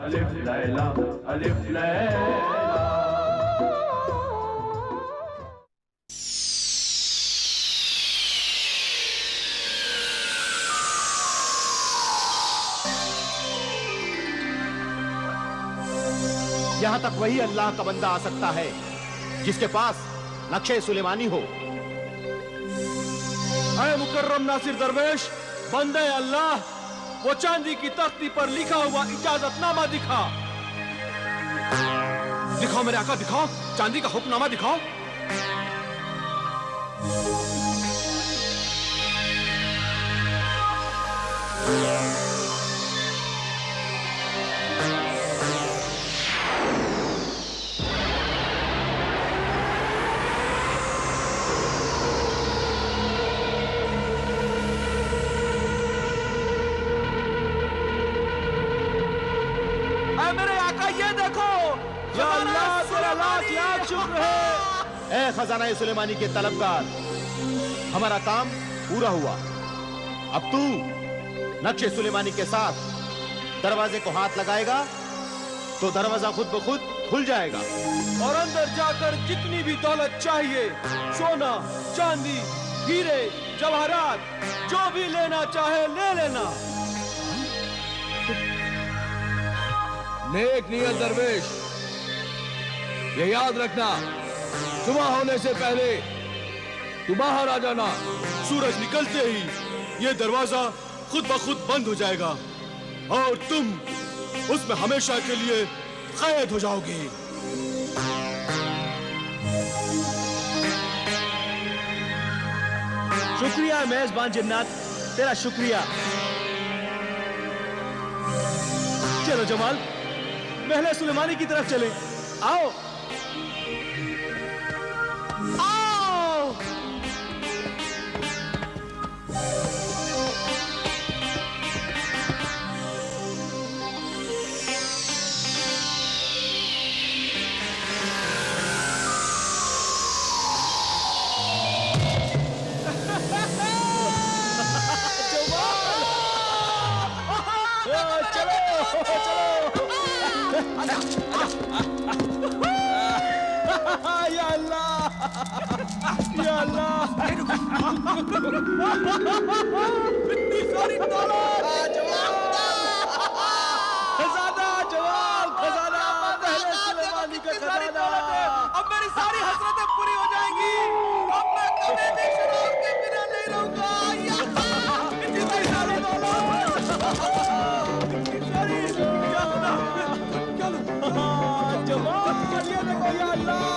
अलिफ लैला अलिफ लैला। यहां तक वही अल्लाह का बंदा आ सकता है जिसके पास नक्शे सुलेमानी हो। अरे मुकर्रम नासिर दरवेश, बंदे अल्लाह, वो चांदी की तख्ती पर लिखा हुआ इजाजतनामा दिखा। दिखाओ मेरे आका, दिखाओ चांदी का हुक्मनामा दिखाओ। ए खजाना सुलेमानी के तलबगार, हमारा काम पूरा हुआ। अब तू नक्शे सुलेमानी के साथ दरवाजे को हाथ लगाएगा तो दरवाजा खुद ब खुद खुल जाएगा और अंदर जाकर जितनी भी दौलत चाहिए, सोना चांदी हीरे जवाहरात, जो भी लेना चाहे ले लेना। नेक नियत दरवेश, ये याद रखना, सुबह होने से पहले तू बाहर आ जाना। सूरज निकलते ही ये दरवाजा खुद ब खुद बंद हो जाएगा और तुम उसमें हमेशा के लिए कैद हो जाओगे। शुक्रिया मेजबान जिन्नात, तेरा शुक्रिया। चलो जमाल, महल सुलेमानी की तरफ चले। आओ आओ। या अल्लाह, या अल्लाह, इतनी सारी दौलत, खजाना जवाल, खजाना महल सुलेमानी का खजाना। अब मेरी सारी हसरतें पूरी हो जाएंगी। अब मैं कभी भी शराब के बिना नहीं रहूंगा। इतनी सारी दौलत, इतनी सारी, या अल्लाह, जवाल, ये देखो या अल्लाह,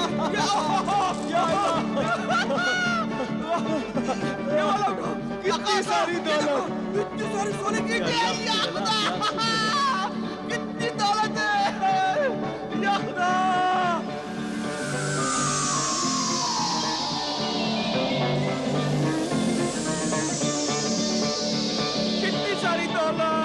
कितनी सारी दौलत, कितनी सारी सोने की, कितनी दौलत है या खुदा। कितनी सारी दौलत।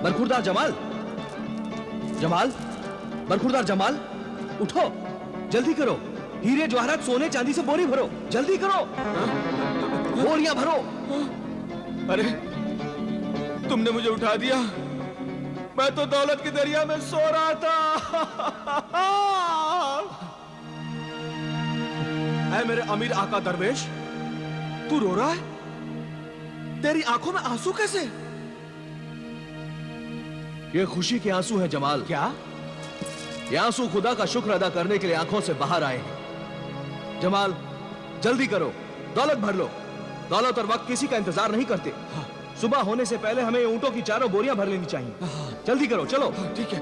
बरखुरदार जमाल, जमाल, बरखुरदार जमाल, उठो, जल्दी करो। हीरे जवाहरात सोने चांदी से बोरी भरो, जल्दी करो, बोरियां भरो। अरे तुमने मुझे उठा दिया, मैं तो दौलत के दरिया में सो रहा था। ऐ मेरे अमीर आका दरवेश, तू रो रहा है? तेरी आंखों में आंसू कैसे? ये खुशी के आंसू हैं जमाल। क्या? ये आंसू खुदा का शुक्र अदा करने के लिए आंखों से बाहर आए हैं। जमाल, जल्दी करो, दौलत भर लो। दौलत और वक्त किसी का इंतजार नहीं करते। हाँ। सुबह होने से पहले हमें ऊंटों की चारों बोरियां भर लेनी चाहिए। हाँ। जल्दी करो, चलो। हाँ, ठीक है।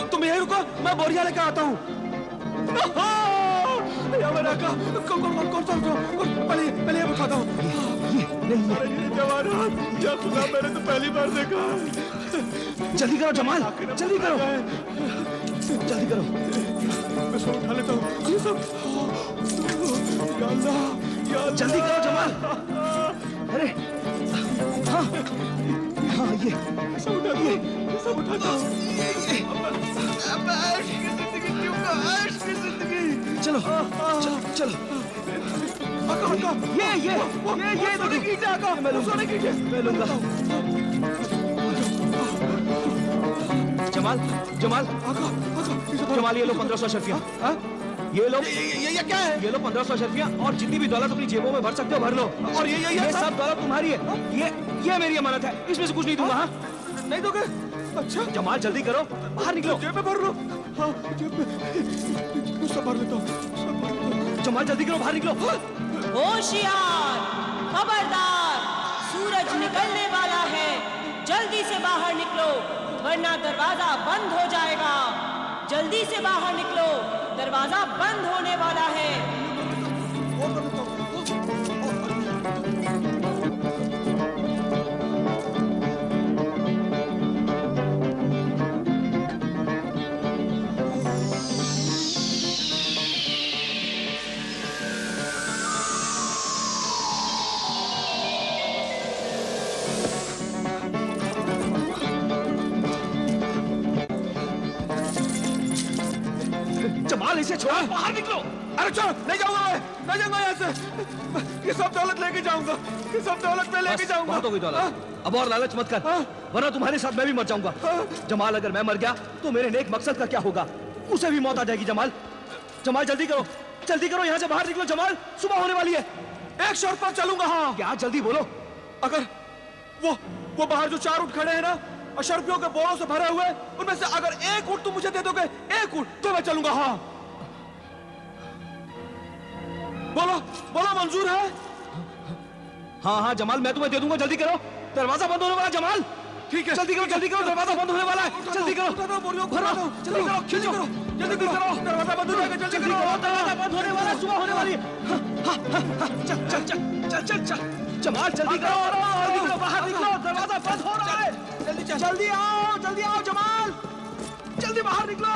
तुम यहीं रुको, मैं बोरियां लेकर आता हूं। हमारे आका कौन सा पहले ये बताता हूँ। अरे ये जवाहरात, या खुदा, मैंने तो पहली बार देखा। जल्दी करो जमाल, जल्दी करो, जल्दी करो। मैं सब उठा लेता हूँ ये सब। या अल्लाह, या अल्लाह। जल्दी करो जमाल। अरे हाँ हाँ, ये सब उठा दिए, ये सब उठाता हूँ। ऐश की जिंदगी जीऊंगा, ऐश की जिंदगी। चलो चलो चलो। आका आका, ये सोने कीजिए आका, सोने कीजिए। मैं लूंगा। जमाल जमाल आका आका, जमाल, ये लो 1500 शर्फियाँ। हाँ? ये लो, ये क्या है? ये लो 1500 शर्फियाँ, और जितनी भी दौलत अपनी जेबों में भर सकते हो भर लो। और ये सब दौलत तुम्हारी है। ये मेरी अमानत है, इसमें से कुछ नहीं दूंगा। हाँ? नहीं दोगे? अच्छा जमाल जल्दी करो, बाहर निकलो। जेब में भर लो। हाँ जेब में सब भर लेता हूँ। जमाल जल्दी करो, बाहर निकलो। होशियार, खबरदार, सूरज निकलने वाला है, जल्दी से बाहर निकलो वरना दरवाजा बंद हो जाएगा। जल्दी से बाहर निकलो, दरवाजा बंद होने वाला है। जमाल इसे छोड़ो, बाहर निकलो। अरे चलो, नहीं जाऊंगा मैं, नहीं जाऊंगा यहाँ से। ये सब दौलत लेके जाऊंगा, ये सब दौलत मैं लेके जाऊंगा। बहुत हो गई दौलत, अब और लालच मत कर, वरना तुम्हारे साथ मैं भी मर जाऊंगा। जमाल, अगर मैं मर गया तो मेरे नेक मकसद का क्या होगा? उसे भी मौत आ जाएगी। जमाल जमाल जल्दी करो, जल्दी करो, यहाँ से बाहर निकलो। जमाल, सुबह होने वाली है। एक शर्त पर चलूंगा। हाँ क्या? जल्दी बोलो। अगर वो बाहर जो 4 ऊँट खड़े हैं ना, अशरफियों के बोरों से भरे हुए, उनमें से अगर एक ऊँट तुम मुझे दे दोगे, एक ऊँट, तो मैं चलूंगा। हाँ बोलो बोलो, मंजूर है? हाँ हाँ जमाल, मैं तुम्हें दे दूंगा। जल्दी करो, दरवाजा बंद होने वाला। जमाल ठीक है, जल्दी करो, जल्दी करो, दरवाजा बंद होने वाला है। जल्दी करो, उठा दो बोरियों को, भरो, उठा दो, जल्दी करो, जल्दी करो, जल्दी करो, दरवाजा बंद हो जाएगा। जल्दी जल्दी करो, दरवाजा बंद होने वाला है, सुबह होने वाली है। चल चल चल चल चल चल, जमाल जल्दी करो, जल्दी करो, बाहर निकलो, दरवाजा बंद हो रहा है। जल्दी आओ जमाल, जल्दी बाहर निकलो।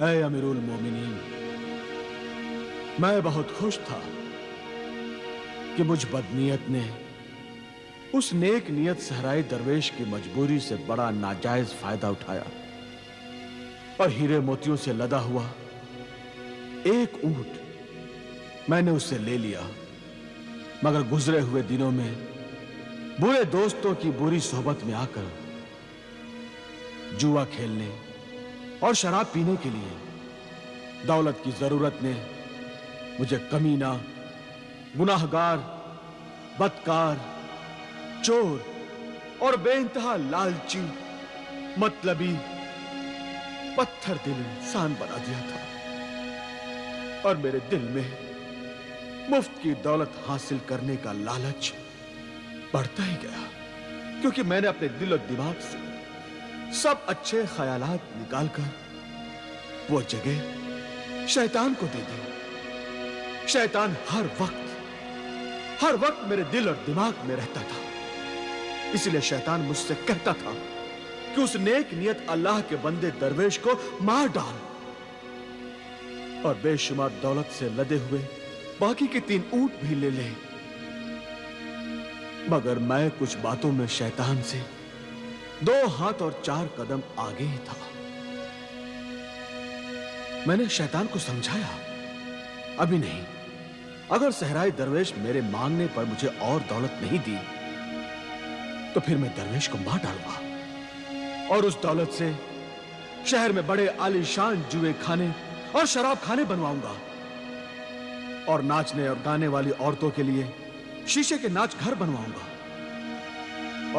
ऐ अमीरुल मोमिनीन, मैं बहुत खुश था कि मुझ बदनीयत ने उस नेक नियत सहराई दरवेश की मजबूरी से बड़ा नाजायज फायदा उठाया और हीरे मोतियों से लदा हुआ एक ऊंट मैंने उससे ले लिया। मगर गुजरे हुए दिनों में बुरे दोस्तों की बुरी सोहबत में आकर जुआ खेलने और शराब पीने के लिए दौलत की जरूरत ने मुझे कमीना, गुनाहगार, बदकार, चोर और बेइंतहा लालची, मतलबी, पत्थर दिल इंसान बना दिया था। और मेरे दिल में मुफ्त की दौलत हासिल करने का लालच बढ़ता ही गया, क्योंकि मैंने अपने दिल और दिमाग से सब अच्छे ख्यालात निकालकर वो जगह शैतान को दे दी। शैतान हर वक्त मेरे दिल और दिमाग में रहता था। इसलिए शैतान मुझसे कहता था कि उस नेक नियत अल्लाह के बंदे दरवेश को मार डाल और बेशुमार दौलत से लदे हुए बाकी के 3 ऊंट भी ले ले। मगर मैं कुछ बातों में शैतान से 2 हाथ और 4 कदम आगे ही था। मैंने शैतान को समझाया, अभी नहीं, अगर सहराई दरवेश मेरे मांगने पर मुझे और दौलत नहीं दी तो फिर मैं दरवेश को मार डालूंगा और उस दौलत से शहर में बड़े आलीशान जुए खाने और शराब खाने बनवाऊंगा और नाचने और गाने वाली औरतों के लिए शीशे के नाच घर बनवाऊंगा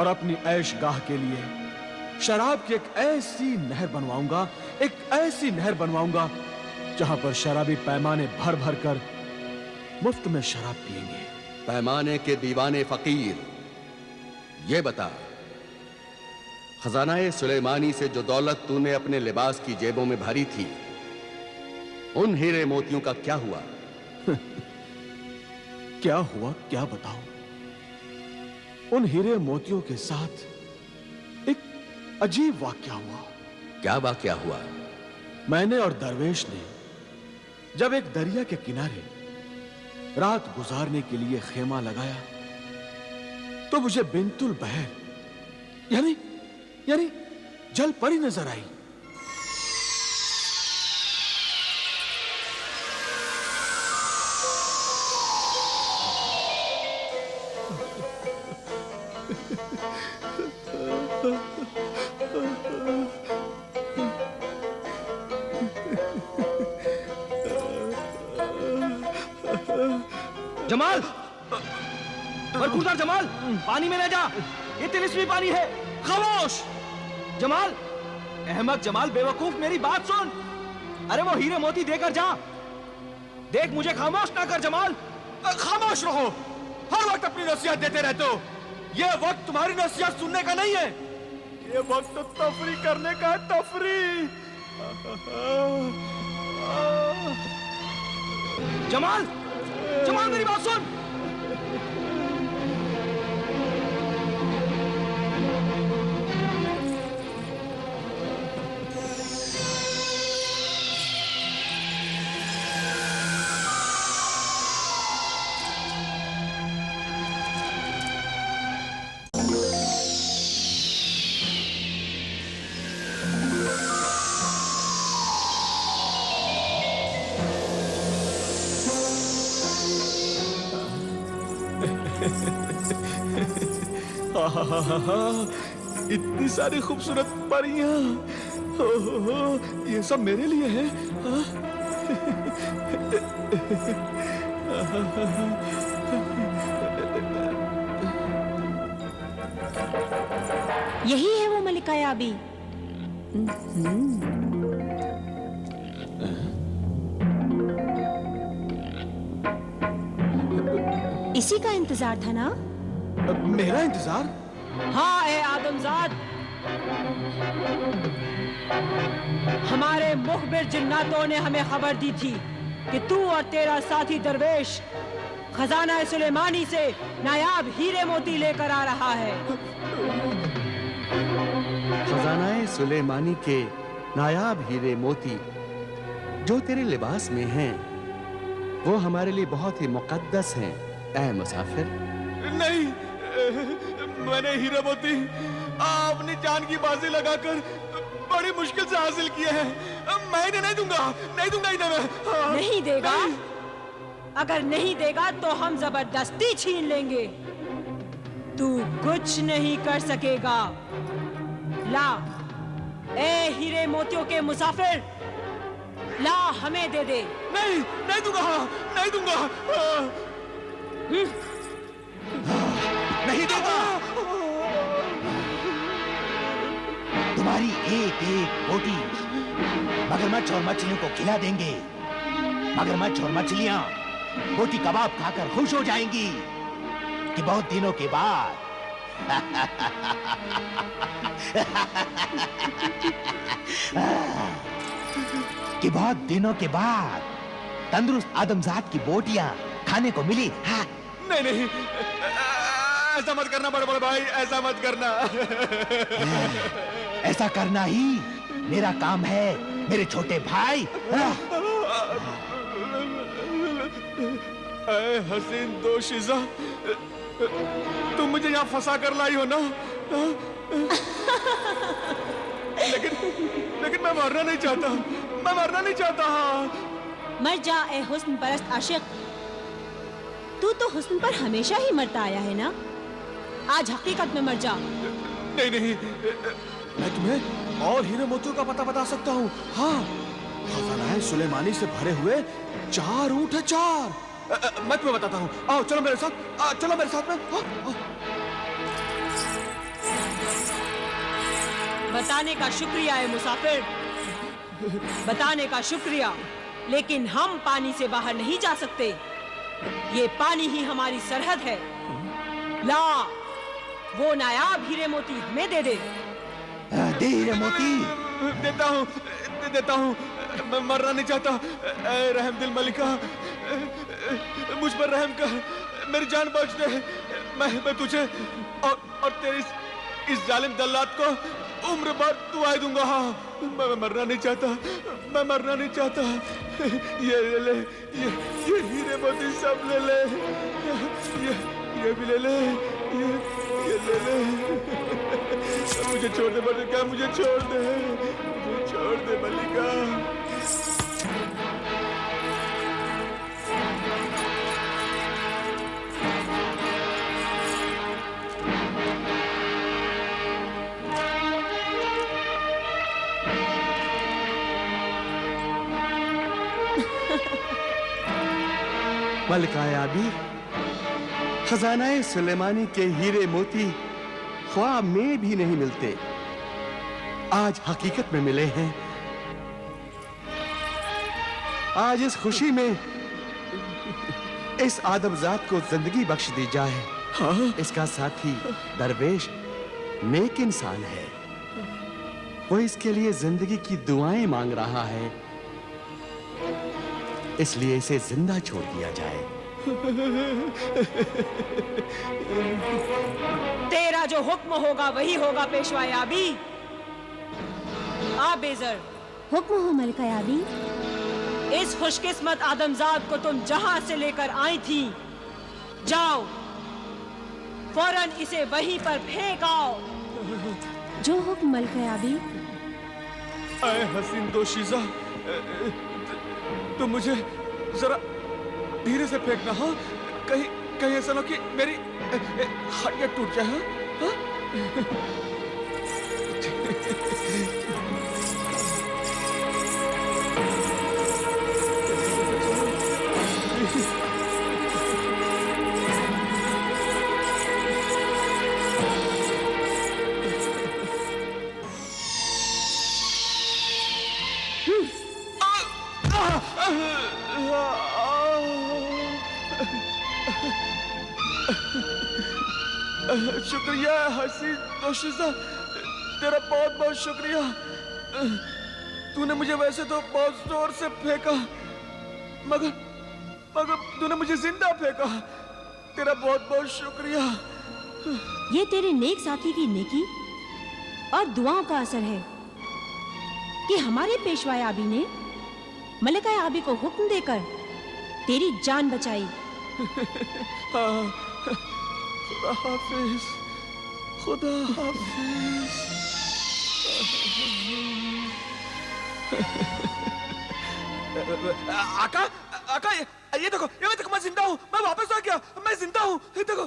और अपनी ऐश गाह के लिए शराब की एक ऐसी नहर बनवाऊंगा जहां पर शराबी पैमाने भर भर कर मुफ्त में शराब पिएंगे। पैमाने के दीवाने फकीर, ये बता, खजाना सुलेमानी से जो दौलत तूने अपने लिबास की जेबों में भरी थी, उन हीरे मोतियों का क्या हुआ? क्या हुआ क्या बताऊं? उन हीरे मोतियों के साथ एक अजीब वाकया हुआ। क्या वाकया हुआ? मैंने और दरवेश ने जब एक दरिया के किनारे रात गुजारने के लिए खेमा लगाया, तो मुझे बिंतुल बहर यानी जल परी नजर आई। जमाल, बरखुरदार जमाल, पानी में ले जा, ये तिलिस्मी पानी है। खामोश जमाल, अहमद जमाल बेवकूफ, मेरी बात सुन। अरे वो हीरे मोती देकर जा। देख, मुझे खामोश ना कर जमाल। खामोश रहो, हर वक्त अपनी नसीहत देते रहते हो। ये वक्त तुम्हारी नसीहत सुनने का नहीं है, ये वक्त तो तफरी करने का है, तफरी। जमाल, जमाल मेरी बात सुन। इतनी सारी खूबसूरत परियां, ये सब मेरे लिए है। यही है वो मलिका याबी। इसी का इंतजार था ना? मेरा इंतजार? हाँ ए आदमजाद, हमारे मुखबिर जिन्नातों ने हमें खबर दी थी कि तू और तेरा साथी दरवेश खजाना सुलेमानी से नायाब हीरे मोती लेकर आ रहा है। खजाना सुलेमानी के नायाब हीरे मोती जो तेरे लिबास में हैं, वो हमारे लिए बहुत ही मुकद्दस हैं, ऐ मुसाफिर। नहीं, मैंने हीरे मोती अपनी जान की बाजी लगाकर बड़ी मुश्किल से हासिल किए हैं। मैं इन्हें नहीं दूंगा, नहीं दूंगा इन्हें मैं। नहीं देगा? अगर नहीं देगा तो हम जबरदस्ती छीन लेंगे। तू कुछ नहीं कर सकेगा। ला ए हीरे मोतियों के मुसाफिर, ला हमें दे दे। नहीं, नहीं दूंगा, नहीं दूंगा। नहीं देगा। तुम्हारी एक एक बोटी मगरमच्छ और मछलियों को खिला देंगे। मगरमच्छ और मछलियां बोटी कबाब खाकर खुश हो जाएंगी कि बहुत दिनों के बाद तंदुरुस्त आदमजात की बोटियां खाने को मिली। हाँ। नहीं नहीं, ऐसा मत करना बड़े बड़े भाई, ऐसा मत करना। ऐसा करना ही मेरा काम है मेरे छोटे भाई। ऐ हसीन दोशीज़ा, तुम मुझे यहाँ फंसा कर लाई हो ना? लेकिन मैं मरना नहीं चाहता, मैं मरना नहीं चाहता। मर जा ए हुस्न परस्त आशिक। तू तो हुस्न पर हमेशा ही मरता आया है ना? आज हकीकत में मर जा। नहीं नहीं, मैं तुम्हें और हीरे मोतियों का पता बता सकता हूँ। हाँ, खजाना सुलेमानी से भरे हुए 4 ऊंट है, 4। मैं तुम्हें बताता हूँ। आओ चलो मेरे साथ, चलो मेरे साथ में। बताने का शुक्रिया है मुसाफिर, बताने का शुक्रिया, लेकिन हम पानी से बाहर नहीं जा सकते। ये पानी ही हमारी सरहद है। ला, वो नायाब हीरे मोती हमें दे दे। दे हीरे मोती। देता हूँ। मैं मरना नहीं चाहता। ऐ रहम दिल मलिका, मुझ पर रहम कर, मेरी जान बख्श दे। मैं तुझे और तेरी इस जालिम दल्लात को उम्र भर दुआएं दूंगा। हाँ, मैं मरना नहीं चाहता। मैं मरना नहीं चाहता। ये ले, ये हीरे मोती सब ले ले। ये भी ले ले। ये ले ले। मुझे छोड़ दे मलिका, मुझे छोड़ दे। मुझे छोड़ दे मलिका। मलिका याबी, खजानाए सुलेमानी के हीरे मोती ख्वाब में भी नहीं मिलते, आज हकीकत में मिले हैं। आज इस खुशी में इस आदमजात को जिंदगी बख्श दी जाए। हाँ? इसका साथी दरवेश नेक इंसान है, वो इसके लिए जिंदगी की दुआएं मांग रहा है, इसलिए इसे जिंदा छोड़ दिया जाए। तेरा जो हुक्म होगा वही होगा पेशवा याबी। आ बेजर, हुक्म हो मलिका याबी। इस खुशकिस्मत आदमजाद को तुम जहां से लेकर आई थी, जाओ फौरन इसे वहीं पर फेंक आओ। जो हुक्म मलिका याबी। ऐ हसीन दोशीज़ा, तुम मुझे जरा धीरे से फेंकना। हाँ, कहीं ऐसा ना कि मेरी हड्डियां टूट जाए। हाँ? शुक्रिया हसीन दोशीज़ा, तेरा बहुत बहुत शुक्रिया। तूने मुझे वैसे तो बहुत जोर से फेंका, मगर तूने मुझे जिंदा फेंका। तेरा बहुत बहुत शुक्रिया। ये तेरे नेक साथी की नेकी और दुआओं का असर है कि हमारे पेशवा याबी ने मलिका याबी को हुक्म देकर तेरी जान बचाई। खुदा हाफिज, खुदा हाफिज। आका, ये देखो, मैं जिंदा हूँ। मैं वापस आ गया, मैं जिंदा हूँ। ये देखो।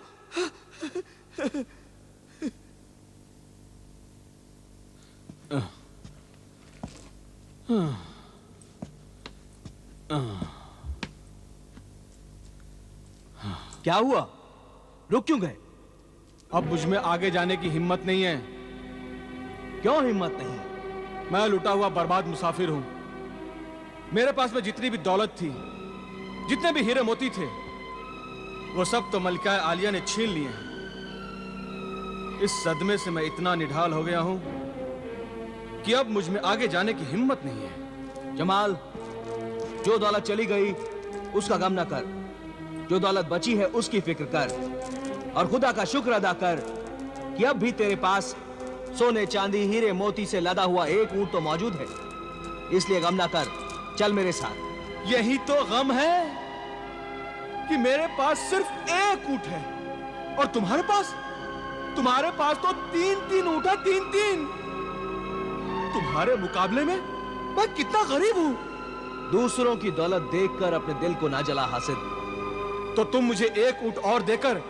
क्या हुआ? रुक क्यों गए? अब मुझ में आगे जाने की हिम्मत नहीं है। क्यों हिम्मत नहीं? मैं लुटा हुआ बर्बाद मुसाफिर हूं। मेरे पास में जितनी भी दौलत थी, जितने भी हीरे मोती थे, वो सब तो मलिका आलिया ने छीन लिए हैं। इस सदमे से मैं इतना निढाल हो गया हूं कि अब मुझ में आगे जाने की हिम्मत नहीं है। जमाल, जो दौलत चली गई उसका गम न कर, जो दौलत बची है उसकी फिक्र कर, और खुदा का शुक्र अदा कर कि अब भी तेरे पास सोने चांदी हीरे मोती से लदा हुआ एक ऊंट तो मौजूद है। इसलिए गम ना कर, चल मेरे साथ। यही तो गम है कि मेरे पास सिर्फ एक ऊंट है और तुम्हारे पास तो तीन ऊंट है। तीन। तुम्हारे मुकाबले में मैं कितना गरीब हूं। दूसरों की दौलत देखकर अपने दिल को ना जला हासिद। तो तुम मुझे एक ऊंट और देकर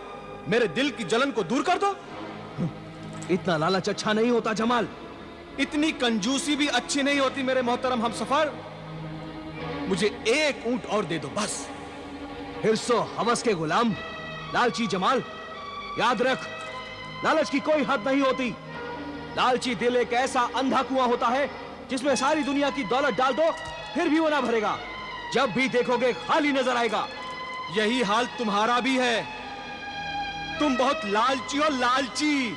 मेरे दिल की जलन को दूर कर दो। इतना लालच अच्छा नहीं होता जमाल। इतनी कंजूसी भी अच्छी नहीं होती मेरे मोहतरम हमसफर। मुझे एक ऊंट और दे दो बस। हिर्सो हवस के गुलाम, लालची जमाल, याद रख, लालच की कोई हद नहीं होती। लालची दिल एक ऐसा अंधा कुआं होता है जिसमें सारी दुनिया की दौलत डाल दो फिर भी वो ना भरेगा। जब भी देखोगे खाली नजर आएगा। यही हाल तुम्हारा भी है। तुम बहुत लालची हो, लालची।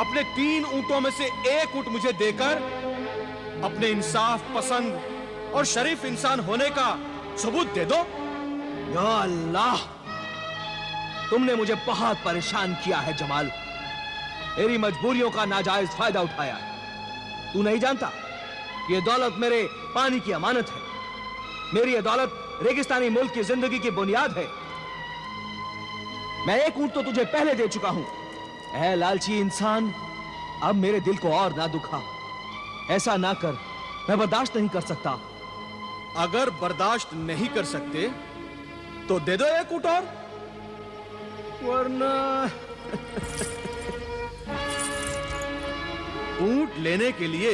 अपने 3 ऊंटों में से 1 ऊंट मुझे देकर अपने इंसाफ पसंद और शरीफ इंसान होने का सबूत दे दो। या अल्लाह, तुमने मुझे बहुत परेशान किया है जमाल। मेरी मजबूरियों का नाजायज फायदा उठाया है। तू नहीं जानता ये दौलत मेरे पानी की अमानत है। मेरी ये दौलत रेगिस्तानी मुल्क की जिंदगी की बुनियाद है। मैं 1 ऊंट तो तुझे पहले दे चुका हूं। ऐ लालची इंसान, अब मेरे दिल को और ना दुखा। ऐसा ना कर, मैं बर्दाश्त नहीं कर सकता। अगर बर्दाश्त नहीं कर सकते तो दे दो 1 ऊंट और, वरना ऊंट लेने के लिए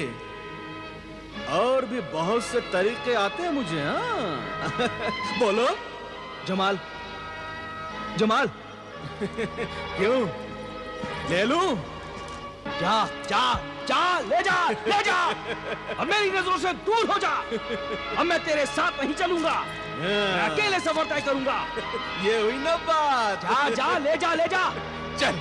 और भी बहुत से तरीके आते हैं मुझे। हाँ बोलो जमाल, जमाल। क्यों, ले लूं? जा जा जा, ले जा, ले जा। अब मेरी नजरों से दूर हो जा। अब मैं तेरे साथ नहीं चलूंगा, मैं अकेले सफर तय करूंगा। ये हुई ना बात। जा जा, ले जा, ले जा। चल।